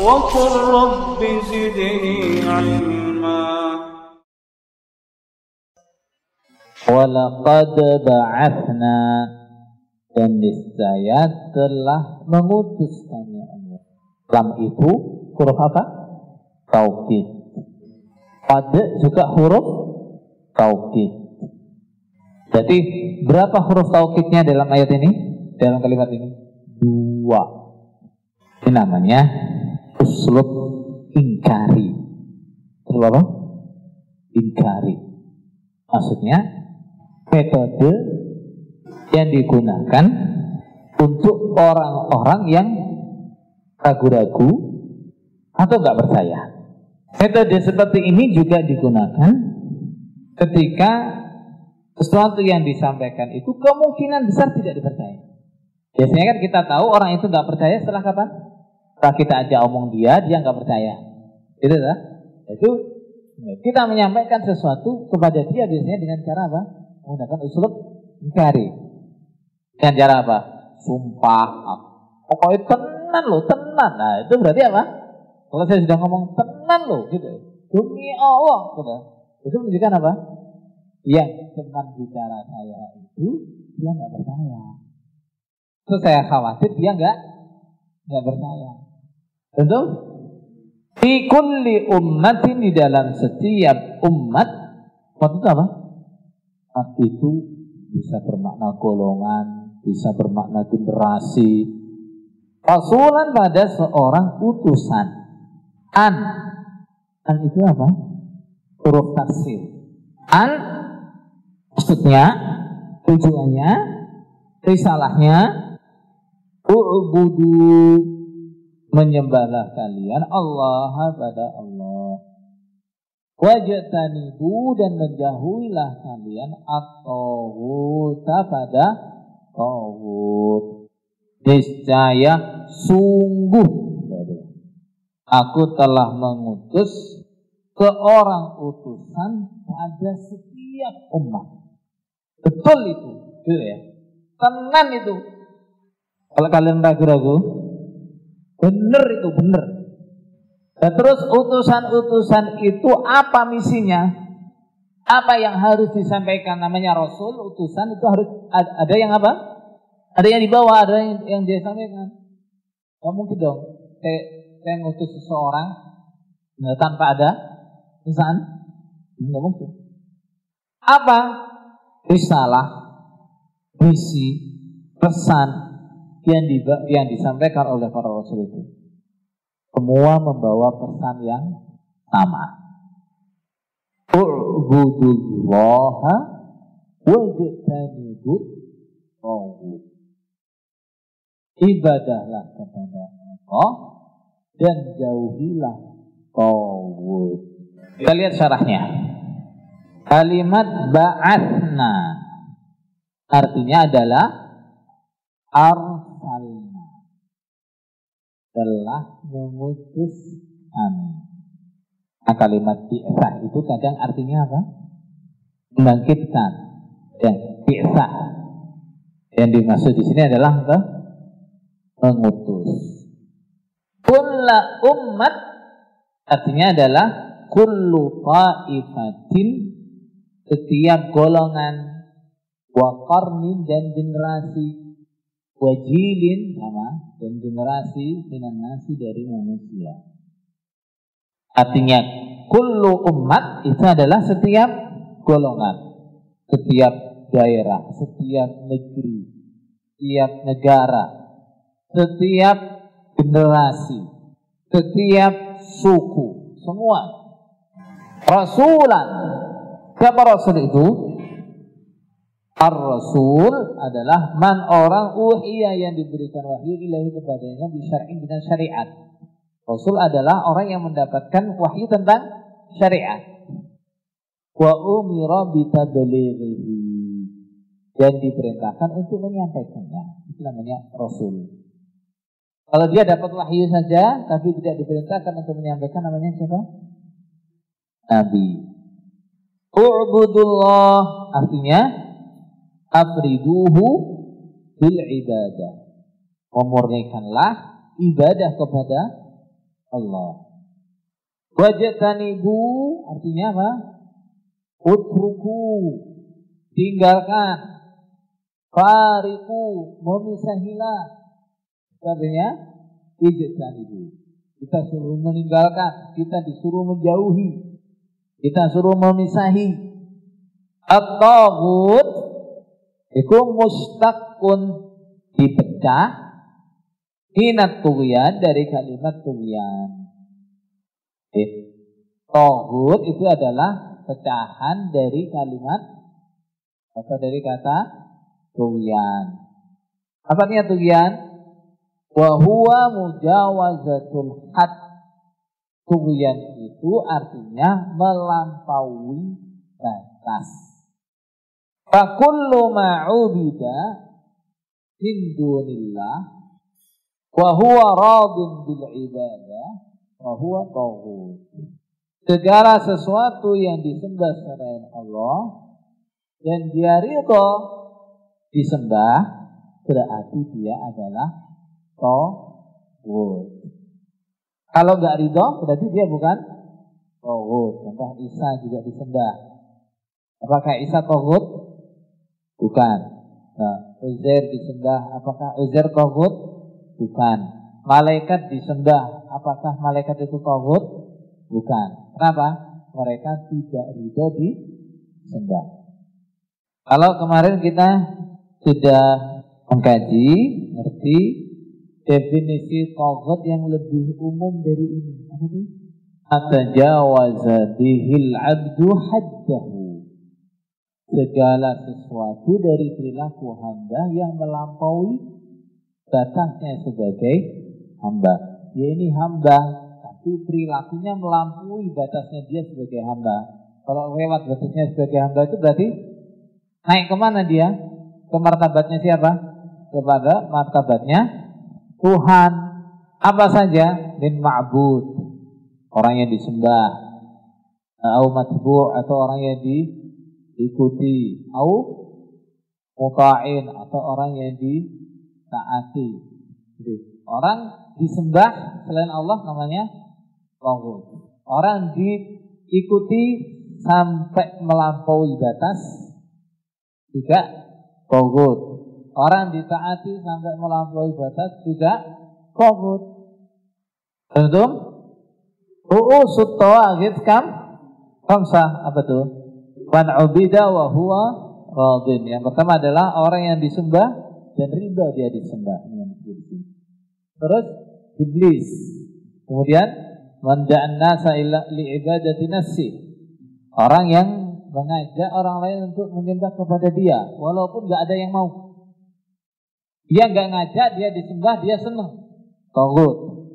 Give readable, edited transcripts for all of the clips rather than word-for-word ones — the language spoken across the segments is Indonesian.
وقل رب زدني علما. Walaqad ba'athna, dan niscaya telah mengutuskannya Allah. Lam itu huruf apa? Taukid. Qad juga huruf taukid. Jadi berapa huruf taukidnya dalam ayat ini? Dalam kalimat ini? 2. Ini namanya uslub ingkari. Uslub apa? Ingkari. Maksudnya metode yang digunakan untuk orang-orang yang ragu-ragu atau nggak percaya. Metode seperti ini juga digunakan ketika sesuatu yang disampaikan itu kemungkinan besar tidak dipercaya. Biasanya kan kita tahu orang itu nggak percaya setelah kapan? Setelah kita ajak omong dia nggak percaya. Itu lah. Itu kita menyampaikan sesuatu kepada dia biasanya dengan cara apa? Menggunakan uslub ingkari. Dengan cara apa? Sumpah. Pokoknya tenan loh, tenan. Nah itu berarti apa? Kalau saya sudah ngomong tenan loh, gitu. Demi Allah, gitu. Itu menunjukkan apa? Yang teman bicara saya itu dia nggak percaya. Terus saya khawatir dia nggak percaya. Tentu fi kulli ummatin, di dalam setiap umat itu apa? Umat itu bisa bermakna golongan, bisa bermakna generasi. Rasulan pada seorang utusan. An itu apa? Huruf taksir. An maksudnya, tujuannya, risalahnya, u'budu, menyembahlah kalian Allah pada Allah. Wajtanibu, dan menjauhilah kalian at-taghut pada taghut. Niscaya sungguh aku telah mengutus seorang utusan pada setiap umat. Betul itu, gitu ya. Tenan itu. Kalau kalian ragu-ragu, benar itu, benar. Dan terus utusan-utusan itu apa misinya? Apa yang harus disampaikan? Namanya Rasul, utusan itu harus ada yang apa? Ada yang dibawa, ada yang dia sampaikan. Gak mungkin dong saya ngutus seseorang tanpa ada utusan. Gak mungkin. Apa? Risalah, misi, pesan yang disampaikan oleh para Rasul itu. Semua membawa pesan yang sama. U'budullaha wajtanibut taghut. Ibadahlah kepada Allah dan jauhilah taghut. Kita lihat syarahnya. Kalimat ba'athna artinya adalah arsalna, telah mengutus kami. Nah, kalimat bi'tsah itu kadang artinya apa? Membangkitkan. Dan bi'tsah yang dimaksud di sini adalah apa? Mengutus. Kullu ummat artinya adalah kullu ta'ifatin, setiap golongan, wa qarnin, dan generasi, wajilin sama, dan generasi minan nasi, dari manusia. Artinya kullu umat itu adalah setiap golongan, setiap daerah, setiap negeri, setiap negara, setiap generasi, setiap suku, semua. Rasulan, siapa Rasul itu? Ar-Rasul adalah man, orang, uhiya, yang diberikan wahyu ilahi kepadanya bisyar'in, dengan syariat. Rasul adalah orang yang mendapatkan wahyu tentang syariat. Wa umira bitablighihi, dan diperintahkan untuk menyampaikannya. Itu namanya Rasul. Kalau dia dapat wahyu saja tapi tidak diperintahkan untuk menyampaikan, namanya siapa? Nabi. U'budullah artinya afriduhu bil ibadah, memurnikanlah ibadah kepada Allah. Wajtanibu artinya apa? Utruku, tinggalkan. Fariku, memisahilah. Artinya ijtanibu. Kita suruh meninggalkan, kita disuruh menjauhi, kita suruh memisahi. At-taghut itu mustaqun, dipecah, minat tughyan, dari kalimat tughyan. Taghut itu adalah pecahan dari kalimat atau dari kata tughyan. Apa artinya tughyan? Wa huwa mujawazatul had. Tughyan itu artinya melampaui batas. Fa kullu ma'ubida min dunillah wa huwa radin bil ibadah wa huwa taghut. Segala sesuatu yang disembah selain Allah dan dia ridho disembah, berarti dia adalah taghut. Kalau enggak ridho berarti dia bukan taghut. Contoh Isa juga disembah. Apakah Isa taghut? Bukan. Nah, Uzair disembah. Apakah Uzair taghut? Bukan. Malaikat disembah. Apakah malaikat itu taghut? Bukan. Kenapa? Mereka tidak ridho disembah. Kalau kemarin kita sudah mengkaji, ngerti definisi taghut yang lebih umum dari ini. Apa itu? Atajawaza bihil abdu haddahu. Segala sesuatu dari perilaku hamba yang melampaui batasnya sebagai hamba. Ya ini hamba, tapi perilakunya melampaui batasnya dia sebagai hamba. Kalau lewat batasnya sebagai hamba itu berarti naik kemana dia? Ke martabatnya siapa? Kepada martabatnya Tuhan. Apa saja? Min ma'bud, orang yang disembah, au matbu' atau orang yang diikuti, au muta'in atau orang yang ditaati. Jadi, orang disembah selain Allah namanya taghut. Orang diikuti sampai melampaui batas juga taghut. Orang ditaati sampai melampaui batas juga taghut. Tentu ru'usut tawaghit khamsah, apa tuh? Man ubida wa huwa radin. Yang pertama adalah orang yang disembah dan ridha dia disembah. Terus iblis. Kemudian man da'an nasa ila li ibadati nafsi. Orang yang mengajak orang lain untuk menyembah kepada dia walaupun enggak ada yang mau. Dia enggak ngajak, dia disembah, dia senang. Taghut.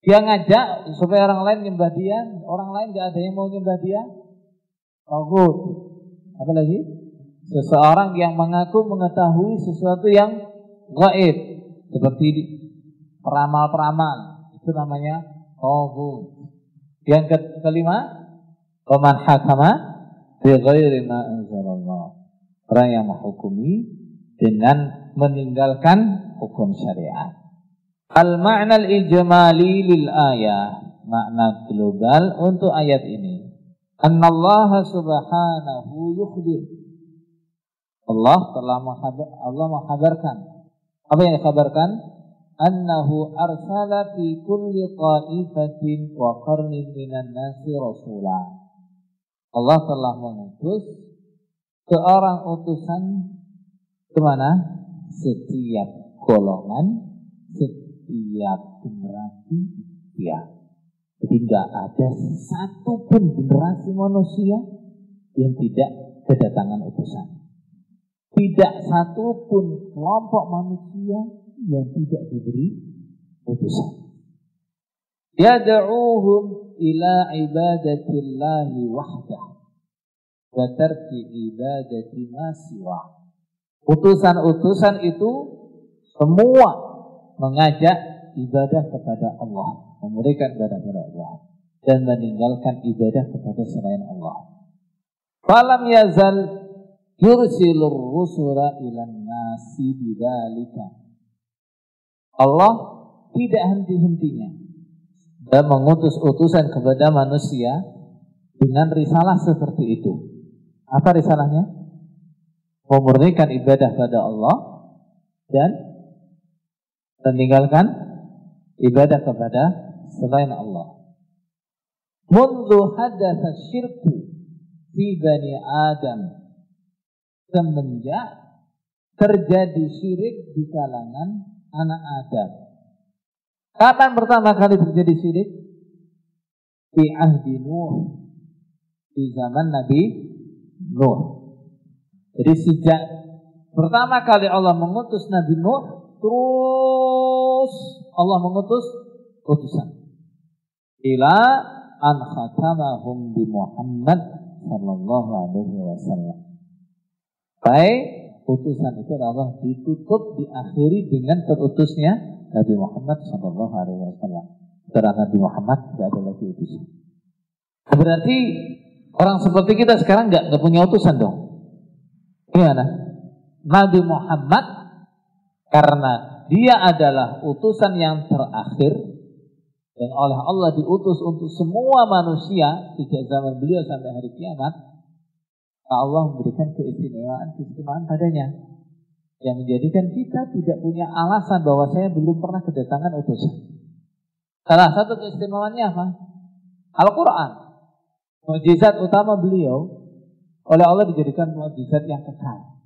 Dia ngajak supaya orang lain nyembah dia, orang lain enggak ada yang mau nyembah dia. Taghut. Apalagi seseorang yang mengaku mengetahui sesuatu yang gaib seperti peramal-peramal, itu namanya taghut. Yang kelima, waman hakama bi ghairi ma anzalallah. Orang yang menghukumi dengan meninggalkan hukum syariat. Al-ma'na al-ijmali lil ayah, makna global untuk ayat ini. Annallaha subhanahu yukhbir. Allah menghabarkan. Apa yang dikabarkan? Annahu arsala fi kulli qa'ifatin wa qarnin minan nasi rasulah. Allah telah mengutus seorang utusan kemana? Setiap golongan, setiap generasi ya. Jadi tidak ada satu pun generasi manusia yang tidak kedatangan utusan. Tidak satu pun kelompok manusia yang tidak diberi utusan. Yad'uuhum ila ibadatillahi wahdah wa tarki ibadati ma siwa. Utusan-utusan itu semua mengajak ibadah kepada Allah, memberikan ibadah kepada Allah dan meninggalkan ibadah kepada selain Allah. Falam yazal yursilur rusula ilan nasi bidzalika. Allah tidak henti-hentinya dan mengutus utusan kepada manusia dengan risalah seperti itu. Apa risalahnya? Memurnikan ibadah pada Allah dan meninggalkan ibadah kepada selain Allah. Mundu hadatsa syirku fi bani Adam, semenjak terjadi syirik di kalangan anak Adam. Kapan pertama kali terjadi syirik? Fi ahdi Nuh, di zaman Nabi Nuh. Jadi sejak pertama kali Allah mengutus Nabi Nuh, terus Allah mengutus utusan ila an khatamahum bi Muhammad sallallahu alaihi wasallam. Baik, utusan itu Allah ditutup, diakhiri dengan terutusnya Nabi Muhammad sallallahu alaihi wasallam. Setelah Nabi Muhammad tidak ada lagi utusan. Berarti orang seperti kita sekarang nggak punya utusan dong. Gimana? Nabi Muhammad karena dia adalah utusan yang terakhir dan oleh Allah diutus untuk semua manusia sejak zaman beliau sampai hari kiamat, Allah memberikan keistimewaan padanya yang menjadikan kita tidak punya alasan bahwa saya belum pernah kedatangan utusan. Salah satu keistimewaannya apa? Al-Quran. Mukjizat utama beliau oleh Allah dijadikan mukjizat yang kekal.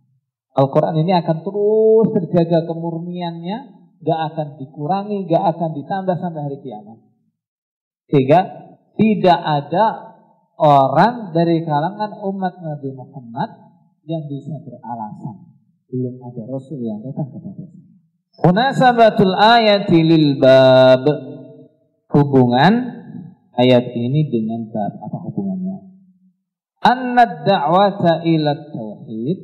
Al-Quran ini akan terus terjaga kemurniannya, gak akan dikurangi, gak akan ditambah sampai hari kiamat. Sehingga tidak ada orang dari kalangan umat Nabi Muhammad yang bisa beralasan belum ada Rasul yang datang kepada saya. Munasabatul ayati lil bab. Hubungan ayat ini dengan bab, apa hubungannya? Anna da'wata ila tauhid,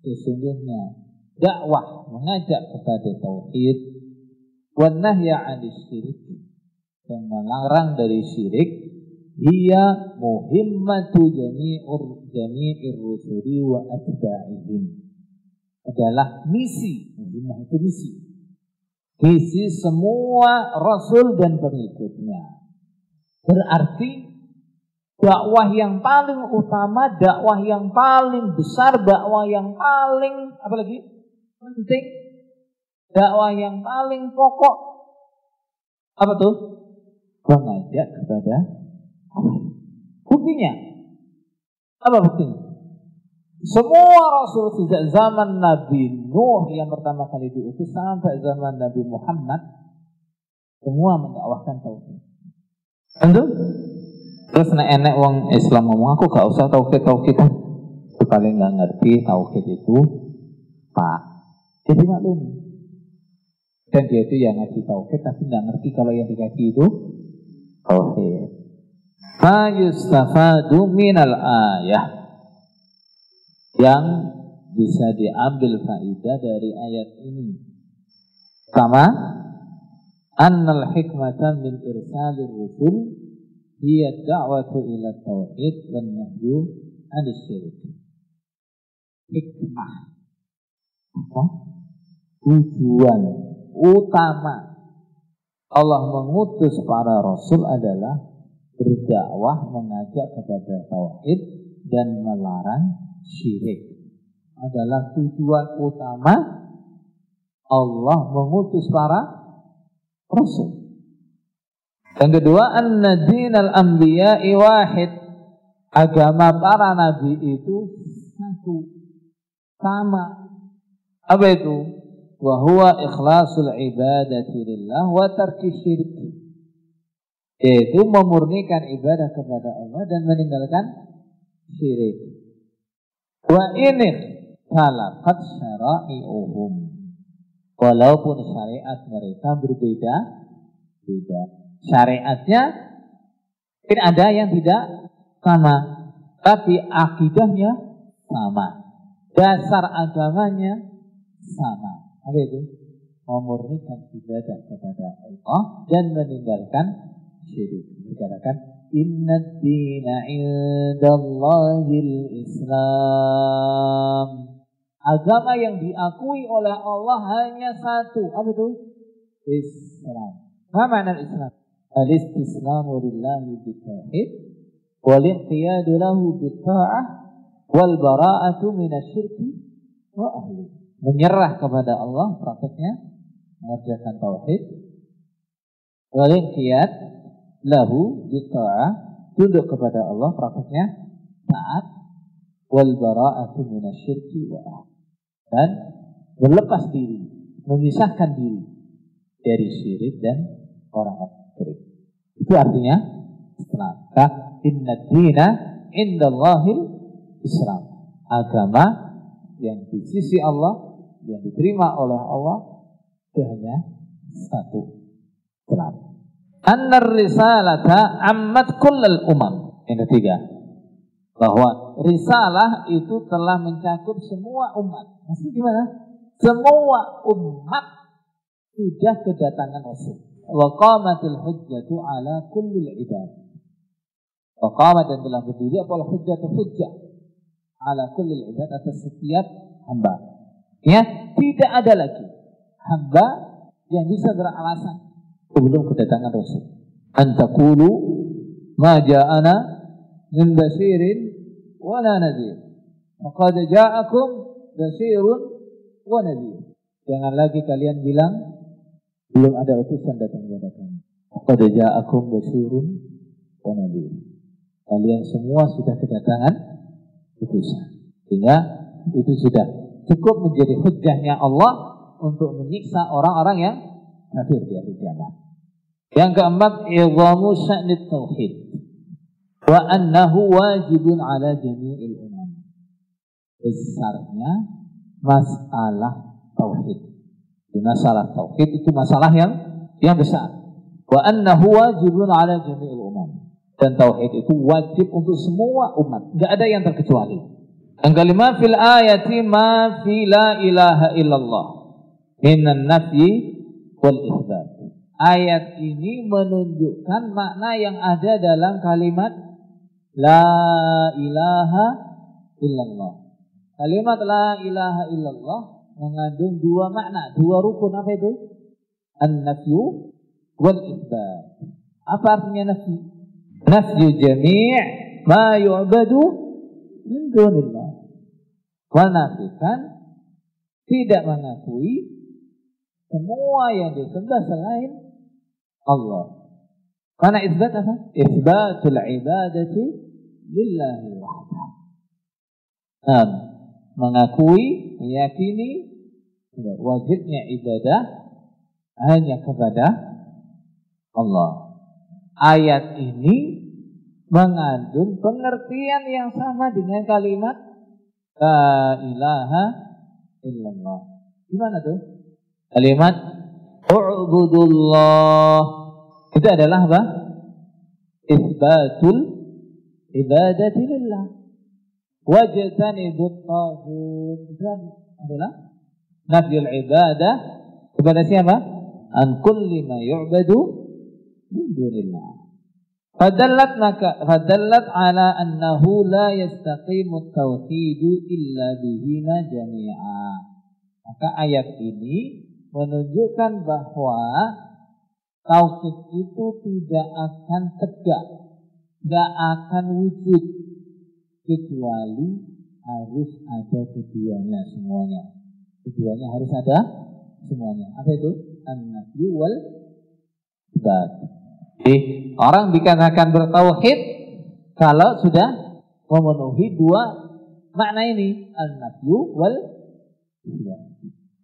sesungguhnya dakwah mengajak kepada tauhid, wan nahya 'anil syirik, dan melarang dari syirik, dia muhimmatu jami'ir rusuli wa atba'ihim, adalah misi. Muhimmah itu misi. Misi semua rasul dan pengikutnya. Berarti dakwah yang paling utama, dakwah yang paling besar, dakwah yang paling apalagi penting, dakwah yang paling pokok apa tuh? Mengajak kepada Allah. Buktinya apa buktinya? Semua rasul sejak zaman Nabi Nuh yang pertama kali diutus sampai zaman Nabi Muhammad semua mendakwahkan tauhid. Tentu. Terus enek wong Islam ngomong, aku gak usah tauhid. Itu paling gak ngerti tauhid itu Pak. Jadi maklum. Dan dia itu yang ngaji tauhid tapi gak ngerti kalau yang dikaji itu tauhid. Ma yustafadu minal ayah, yang bisa diambil faidah dari ayat ini. Sama annal hikmatan min irsalir rusul hiya da'watu ila tauhid wan nahyu 'anil syirik. Hikmah, tujuan utama Allah mengutus para rasul adalah berdakwah, mengajak kepada tauhid dan melarang syirik. Adalah tujuan utama Allah mengutus para rasul. Yang kedua, anna dinal anbiya'i wahid, agama para nabi itu satu, sama. Apa itu? Wa huwa ikhlasul ibadati lillah wa tarki syirik, yaitu memurnikan ibadah kepada Allah dan meninggalkan syirik. Wa ini khalaqat syara'i'uhum, walaupun syariat mereka berbeda-beda. Syariatnya mungkin ada yang tidak sama, tapi akidahnya sama, dasar agamanya sama. Apa itu? Memurnikan ibadah kepada Allah dan meninggalkan syirik. Dikatakan inna ad-dina 'indallahil Islam. Agama yang diakui oleh Allah hanya satu. Apa itu? Islam. Apa makna Islam? al-istislamu lillahi bitauhid wal inqiyadu lahu bitta'ah wal bara'atu minasyirki wa ahli. Menyerah kepada Allah, prakteknya mengerjakan tauhid, wal inqiyad lahu bitta'ah, tunduk kepada Allah, prakteknya taat, wal bara'atu minasyirki wa ahli, dan berlepas diri, memisahkan diri dari syirik dan orang-orang syirik. Itu artinya Islam. Inna dina indallahil Islam. Agama yang di sisi Allah, yang diterima oleh Allah, itu hanya satu, Islam. Annar risalata ammat kullal umam. Yang ketiga, bahwa risalah itu telah mencakup semua umat. Maksudnya gimana? Semua umat sudah kedatangan Rasul. Wa qamatil hujjatu ala kullil ibad. Wa qamat, dan telah berdiri apalah hujjatu hujjah ala kullil ibad, atas setiap hamba. Ya, tidak ada lagi hamba yang bisa beralasan sebelum kedatangan Rasul. Antaqulu ma ja'ana min basyirin wala nadhir. Faqad ja'akum basyirun wa nadhir. Jangan lagi kalian bilang belum ada utusan datang kepada kami. Faqad ja'akum basyirun wa nadhir. Kalian semua sudah kedatangan utusan. Sehingga itu sudah cukup menjadi hujjahnya Allah untuk menyiksa orang-orang yang kafir di hari kiamat. Yang keempat, idhamu sya'nit tauhid wa annahu wajibun ala jami'il umam. Besarnya masalah tauhid. Masalah tauhid itu masalah yang besar. Wa annahu wajibun ala jami'il umam. Dan tauhid itu wajib untuk semua umat, enggak ada yang terkecuali. Yang kelima, fil ayati ma fi la ilaha illallah minan nafyi wal itsbat. Ayat ini menunjukkan makna yang ada dalam kalimat la ilaha illallah. Kalimat la ilaha illallah mengandung dua makna, dua rukun. Apa itu? An-nafyu wal itsbat. Apa artinya nafyu? Nafyu jami' ma yu'badu min dunillah. Menafikan, tidak mengakui semua yang disembah selain Allah. Karena isbat apa? Isbatul ibadati lillahi wahdah. Mengakui, meyakini wajibnya ibadah hanya kepada Allah. Ayat ini mengandung pengertian yang sama dengan kalimat la ilaha illallah. Gimana tuh? Kalimat u'budullah itu adalah apa? Isbatul ibadati lillah. Wajtanibut taghut itu adalah nafyul ibadah kepada siapa? An kulli ma yu'badu min dunillah. Fadallat ala annahu la yastaqimu tauhidu illa bihima jami'a. Maka ayat ini menunjukkan bahwa tauhid itu tidak akan tegak, tidak akan wujud kecuali harus ada keduanya semuanya. Keduanya harus ada semuanya. Apa itu? An-nafyu wal itsbat. Jadi orang dikatakan bertauhid kalau sudah memenuhi dua makna ini, an-nafyu wal itsbat.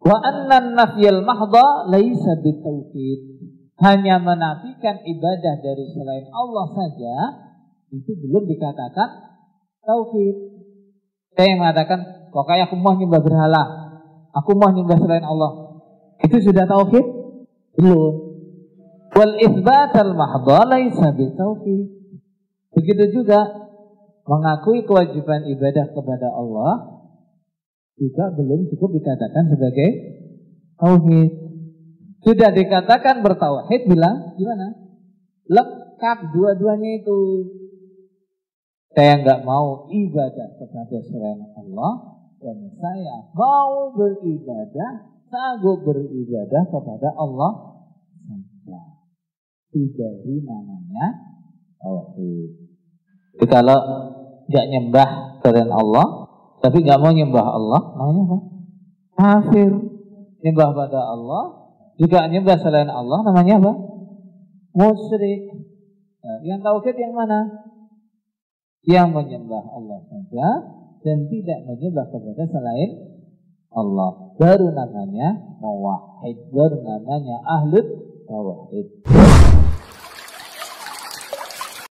Wa anna an-nafyal mahdha laisa bitauhid. Hanya menafikan ibadah dari selain Allah saja itu belum dikatakan tauhid. Saya yang mengatakan, kok kayak aku mau nyembah berhala, aku mau nyembah selain Allah, itu sudah tauhid? Belum. Wal itsbatal mahdha laisa bitauhid. Begitu juga mengakui kewajiban ibadah kepada Allah juga belum cukup dikatakan sebagai tauhid. Sudah dikatakan bertauhid, bilang gimana? Lengkap dua-duanya itu. Saya enggak mau ibadah kepada selain Allah, dan saya mau beribadah, sanggup beribadah kepada Allah saja. itu baru namanya tauhid. Jadi kalau nggak nyembah selain Allah, tapi nggak mau nyembah Allah, namanya apa? Kafir. Nyembah pada Allah, juga nyembah selain Allah, namanya apa? Musyrik. Nah, yang tauhid yang mana? Yang menyembah Allah saja dan tidak menyembah kepada selain Allah. Baru namanya muwahhid, baru namanya ahlul tauhid.